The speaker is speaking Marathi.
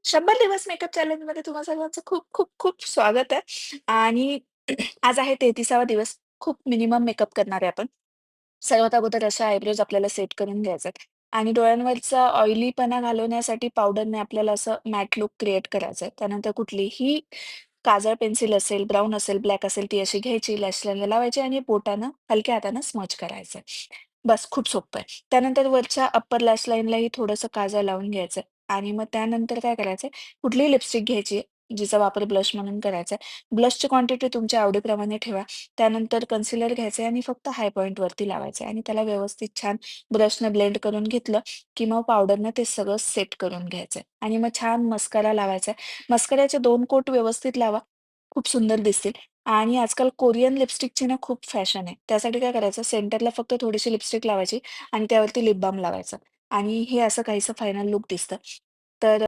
100 दिवस मेकअप चॅलेंजमध्ये तुम्हा सर्वांचं खूप खूप खूप स्वागत आहे. आणि आज आहे 33वा दिवस. खूप मिनिमम मेकअप करणार आहे आपण. सर्वात अगोदर अशा आयब्रोज आपल्याला सेट करून घ्यायचे आणि डोळ्यांवरचा ऑइलीपणा घालवण्यासाठी पावडरने आपल्याला असं मॅट लूक क्रिएट करायचं आहे. त्यानंतर कुठलीही काजळ पेन्सिल असेल, ब्राउन असेल, ब्लॅक असेल ती अशी घ्यायची, लॅश लाईनला लावायची आणि बोटानं हलक्या हातानं स्मज करायचं. बस खूप सोपं आहे. त्यानंतर वरच्या अप्पर लॅश लाईनलाही थोडंसं काजळ लावून घ्यायचं आणि मग त्यानंतर काय करायचंय, कुठलीही लिपस्टिक घ्यायची, जिचा वापर ब्लश म्हणून करायचा आहे. ब्लशची क्वांटिटी तुमच्या आवडीप्रमाणे ठेवा. त्यानंतर कन्सिलर घ्यायचं आणि फक्त हाय पॉइंटवरती लावायचं आणि त्याला व्यवस्थित छान ब्रशनं ब्लेंड करून घेतलं, की मग पावडरनं ते सगळं सेट करून घ्यायचंय आणि मग छान मस्कारा लावायचा आहे. मस्काऱ्याचे 2 कोट व्यवस्थित लावा. खूप सुंदर दिसतील आणि आजकाल कोरियन लिपस्टिकची ना खूप फॅशन आहे. त्यासाठी काय करायचं, सेंटरला फक्त थोडीशी लिपस्टिक लावायची आणि त्यावरती लिप बाल्म लावायचं आणि हे असं काहीसं फायनल लूक दिसतं. तर